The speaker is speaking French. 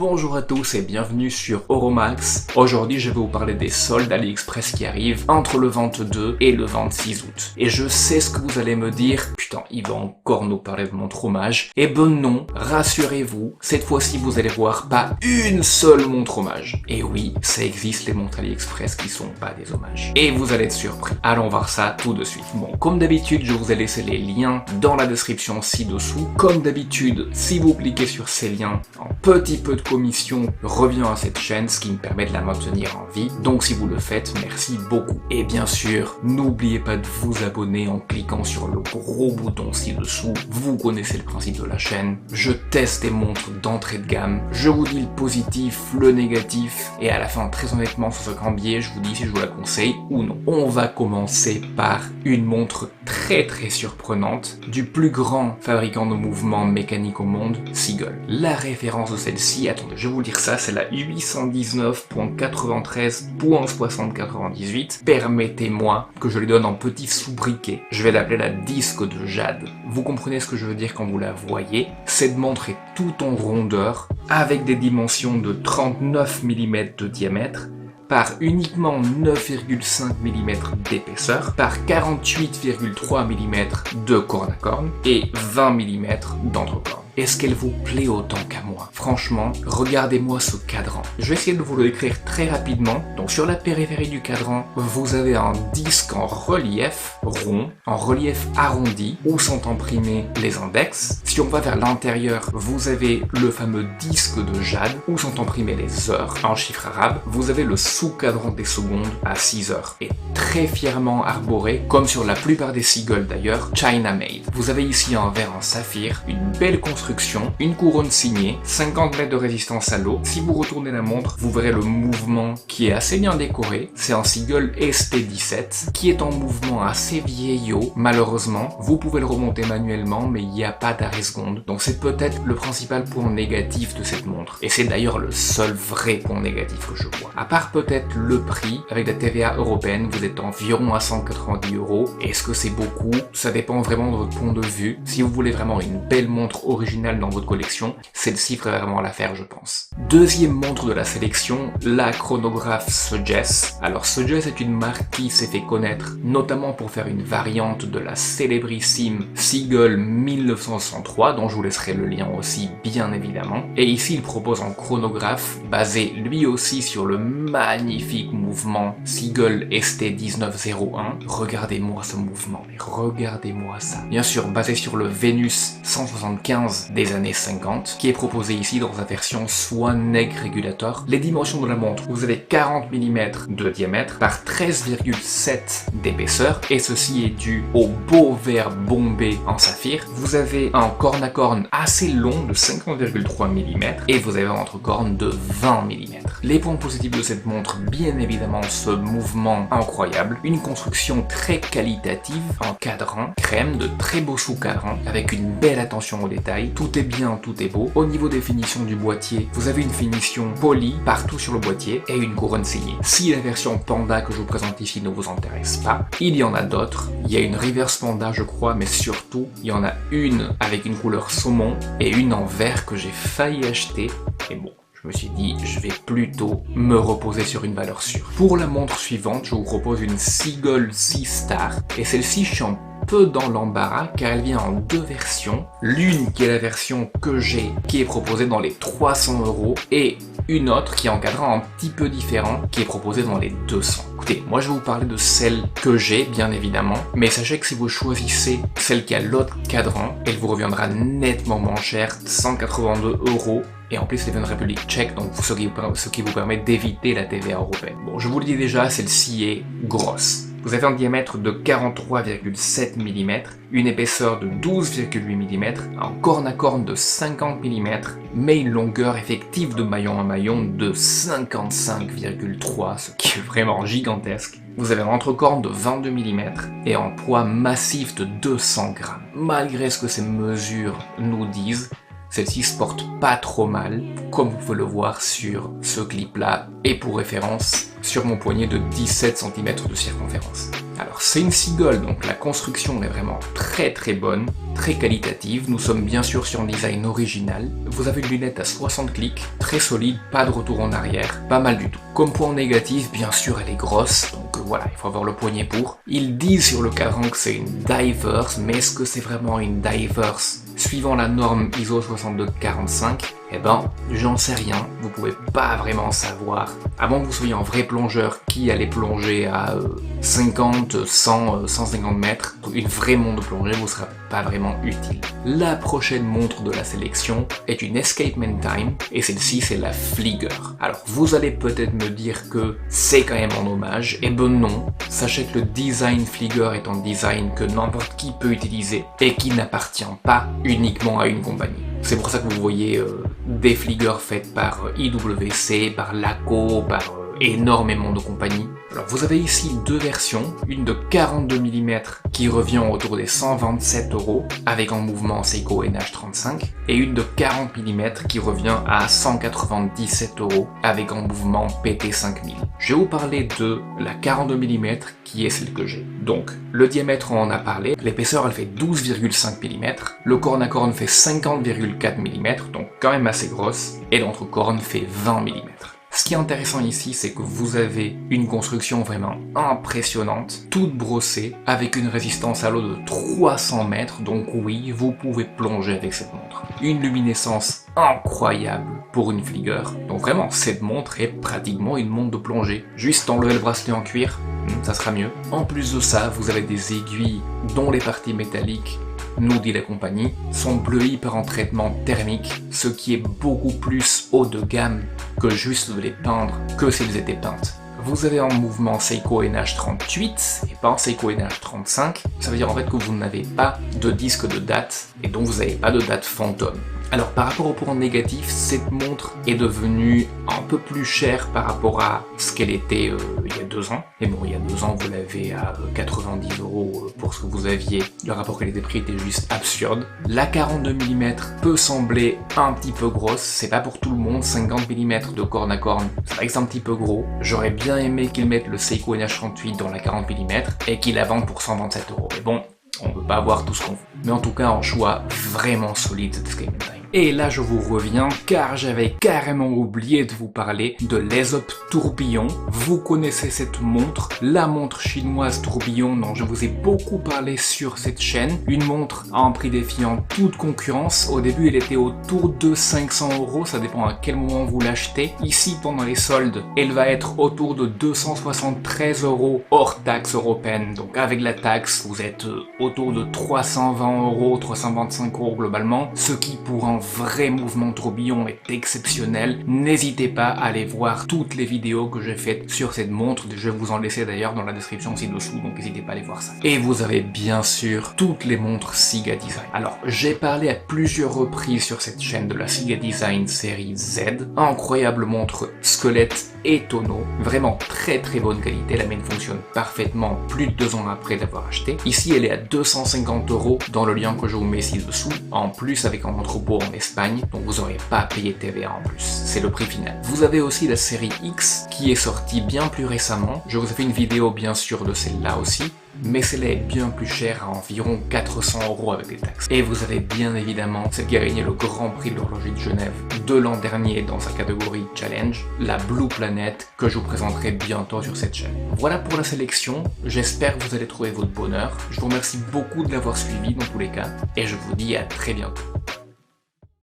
Bonjour à tous et bienvenue sur Euromax. Aujourd'hui je vais vous parler des soldes AliExpress qui arrivent entre le 22 et le 26 août. Et je sais ce que vous allez me dire, putain il va encore nous parler de montre hommage. Eh ben non, rassurez-vous, cette fois-ci vous allez voir pas une seule montre hommage. Et oui, ça existe les montres AliExpress qui sont pas des hommages. Et vous allez être surpris. Allons voir ça tout de suite. Bon, comme d'habitude je vous ai laissé les liens dans la description ci-dessous. Comme d'habitude, si vous cliquez sur ces liens, un petit peu de commission revient à cette chaîne, ce qui me permet de la maintenir en vie. Donc si vous le faites, merci beaucoup. Et bien sûr, n'oubliez pas de vous abonner en cliquant sur le gros bouton ci-dessous. Vous connaissez le principe de la chaîne. Je teste des montres d'entrée de gamme. Je vous dis le positif, le négatif. Et à la fin, très honnêtement, sur ce grand billet, je vous dis si je vous la conseille ou non. On va commencer par une montre très surprenante du plus grand fabricant de mouvements mécaniques au monde, Seagull. La référence de celle-ci, attendez, je vais vous dire ça, c'est la 819.93.6098. Permettez-moi que je lui donne un petit sobriquet. Je vais l'appeler la disque de jade. Vous comprenez ce que je veux dire quand vous la voyez. Cette montre est tout en rondeur, avec des dimensions de 39 mm de diamètre, par uniquement 9,5 mm d'épaisseur, par 48,3 mm de corne à corne et 20 mm d'entrecorne. Est-ce qu'elle vous plaît autant qu'à moi? Franchement, regardez-moi ce cadran. Je vais essayer de vous le décrire très rapidement. Donc sur la périphérie du cadran, vous avez un disque en relief rond, en relief arrondi, où sont imprimés les index. Si on va vers l'intérieur, vous avez le fameux disque de jade, où sont imprimées les heures en chiffres arabes. Vous avez le sous-cadran des secondes à 6 heures, et très fièrement arboré, comme sur la plupart des Seagull d'ailleurs, China Made. Vous avez ici un verre en saphir, une belle construction, une couronne signée, 50 mètres de résistance à l'eau. Si vous retournez la montre, vous verrez le mouvement qui est assez bien décoré. C'est un Seagull ST17 qui est en mouvement assez vieillot. Malheureusement, vous pouvez le remonter manuellement, mais il n'y a pas d'arrêt seconde. Donc c'est peut-être le principal point négatif de cette montre. Et c'est d'ailleurs le seul vrai point négatif que je vois. À part peut-être le prix, avec la TVA européenne, vous êtes environ à 190 €. Est-ce que c'est beaucoup? Ça dépend vraiment de votre point de vue. Si vous voulez vraiment une belle montre originale dans votre collection, celle-ci ferait vraiment l'affaire, je pense. Deuxième montre de la sélection, la chronographe Sugess. Alors Sugess est une marque qui s'est fait connaître notamment pour faire une variante de la célébrissime Seagull 1963, dont je vous laisserai le lien aussi bien évidemment. Et ici il propose un chronographe basé lui aussi sur le magnifique mouvement Seagull ST1901. Regardez-moi ce mouvement, mais regardez-moi ça. Bien sûr basé sur le Venus 175 des années 50, qui est proposé ici dans sa version Swan Neck Regulator. Les dimensions de la montre, vous avez 40 mm de diamètre par 13,7 d'épaisseur, et ceci est dû au beau verre bombé en saphir. Vous avez un corne à corne assez long de 50,3 mm, et vous avez un entrecorne de 20 mm. Les points positifs de cette montre, bien évidemment ce mouvement incroyable, une construction très qualitative, un cadran crème, de très beaux sous-cadrans, avec une belle attention aux détails. Tout est bien, tout est beau. Au niveau des finitions du boîtier, vous avez une finition polie partout sur le boîtier et une couronne signée. Si la version Panda que je vous présente ici ne vous intéresse pas, il y en a d'autres. Il y a une Reverse Panda je crois, mais surtout, il y en a une avec une couleur saumon et une en vert que j'ai failli acheter. Et bon, je me suis dit, je vais plutôt me reposer sur une valeur sûre. Pour la montre suivante, je vous propose une Seagull Sea Star. Et celle-ci, je suis un peu dans l'embarras car elle vient en deux versions. L'une qui est la version que j'ai, qui est proposée dans les 300 €, et une autre qui est en cadran un petit peu différent, qui est proposée dans les 200. Écoutez, moi je vais vous parler de celle que j'ai, bien évidemment, mais sachez que si vous choisissez celle qui a l'autre cadran, elle vous reviendra nettement moins cher, 182 €. Et en plus, elle vient de République tchèque, donc ce qui vous permet d'éviter la TVA européenne. Bon, je vous le dis déjà, celle-ci est grosse. Vous avez un diamètre de 43,7 mm, une épaisseur de 12,8 mm, un corne à corne de 50 mm, mais une longueur effective de maillon à maillon de 55,3, ce qui est vraiment gigantesque. Vous avez un entrecorne de 22 mm et un poids massif de 200 g. Malgré ce que ces mesures nous disent, celle-ci se porte pas trop mal, comme vous pouvez le voir sur ce clip-là. Et pour référence, sur mon poignet de 17 cm de circonférence. Alors c'est une Seagull, donc la construction est vraiment très bonne, très qualitative. Nous sommes bien sûr sur un design original. Vous avez une lunette à 60 clics, très solide, pas de retour en arrière, pas mal du tout. Comme point négatif, bien sûr elle est grosse, donc voilà, il faut avoir le poignet pour. Ils disent sur le cadran que c'est une Divers, mais est-ce que c'est vraiment une Divers suivant la norme ISO 6245? Eh ben, j'en sais rien, vous pouvez pas vraiment savoir, à moins que vous soyez un vrai plongeur qui allait plonger à 50, 100, 150 mètres, une vraie montre de plongée vous sera pas vraiment utile. La prochaine montre de la sélection est une Escapement Time, et celle-ci c'est la Flieger. Alors vous allez peut-être me dire que c'est quand même en hommage, et ben non, sachez que le design Flieger est un design que n'importe qui peut utiliser, et qui n'appartient pas uniquement à une compagnie. C'est pour ça que vous voyez des Flieger faites par IWC, par Laco, par énormément de compagnies. Alors vous avez ici deux versions, une de 42 mm qui revient autour des 127 € avec un mouvement Seiko NH35 et une de 40 mm qui revient à 197 € avec un mouvement PT5000. Je vais vous parler de la 42 mm qui est celle que j'ai. Donc le diamètre on en a parlé, l'épaisseur elle fait 12,5 mm, le corne à corne fait 50,4 mm, donc quand même assez grosse, et l'entrecorne fait 20 mm. Ce qui est intéressant ici, c'est que vous avez une construction vraiment impressionnante, toute brossée, avec une résistance à l'eau de 300 mètres, donc oui, vous pouvez plonger avec cette montre. Une luminescence incroyable pour une Flieger, donc vraiment, cette montre est pratiquement une montre de plongée. Juste enlever le bracelet en cuir, ça sera mieux. En plus de ça, vous avez des aiguilles dont les parties métalliques, nous dit la compagnie, sont bleuies par un traitement thermique, ce qui est beaucoup plus haut de gamme que juste de les peindre que s'ils étaient peintes. Vous avez un mouvement Seiko NH38 et pas un Seiko NH35, ça veut dire en fait que vous n'avez pas de disque de date et donc vous n'avez pas de date fantôme. Alors par rapport au point négatif, cette montre est devenue un peu plus chère par rapport à ce qu'elle était il y a 2 ans. Et bon, il y a 2 ans, vous l'avez à 90 € pour ce que vous aviez. Le rapport qualité-prix était juste absurde. La 42 mm peut sembler un petit peu grosse, c'est pas pour tout le monde. 50 mm de corne à corne, c'est vrai que c'est un petit peu gros. J'aurais bien aimé qu'ils mettent le Seiko NH38 dans la 40 mm et qu'ils la vendent pour 127 €. Mais bon, on peut pas avoir tout ce qu'on veut. Mais en tout cas, un choix vraiment solide cette Escapement Time. Et là je vous reviens car j'avais carrément oublié de vous parler de l'Aesop Tourbillon. Vous connaissez cette montre, la montre chinoise Tourbillon dont je vous ai beaucoup parlé sur cette chaîne. Une montre à un prix défiant toute concurrence. Au début elle était autour de 500 €, ça dépend à quel moment vous l'achetez. Ici pendant les soldes, elle va être autour de 273 € hors taxe européenne. Donc avec la taxe, vous êtes autour de 320 €, 325 € globalement. Ce qui pour un vrai mouvement tourbillon est exceptionnel. N'hésitez pas à aller voir toutes les vidéos que j'ai faites sur cette montre. Je vais vous en laisser d'ailleurs dans la description ci-dessous, donc n'hésitez pas à aller voir ça. Et vous avez bien sûr toutes les montres Siga Design. Alors, j'ai parlé à plusieurs reprises sur cette chaîne de la Siga Design série Z. Incroyable montre squelette et tonneau. Vraiment très bonne qualité. La mienne fonctionne parfaitement plus de 2 ans après l'avoir acheté. Ici, elle est à 250 € dans le lien que je vous mets ci-dessous. En plus, avec un entrepôt en Espagne, donc vous n'aurez pas à payer TVA en plus. C'est le prix final. Vous avez aussi la série X qui est sortie bien plus récemment. Je vous ai fait une vidéo bien sûr de celle-là aussi. Mais celle-là est bien plus chère, à environ 400 € avec les taxes. Et vous avez bien évidemment celle qui a gagné le Grand Prix de l'horlogerie de Genève de l'an dernier dans sa catégorie Challenge, la Blue Planet, que je vous présenterai bientôt sur cette chaîne. Voilà pour la sélection, j'espère que vous allez trouver votre bonheur. Je vous remercie beaucoup de l'avoir suivi dans tous les cas, et je vous dis à très bientôt.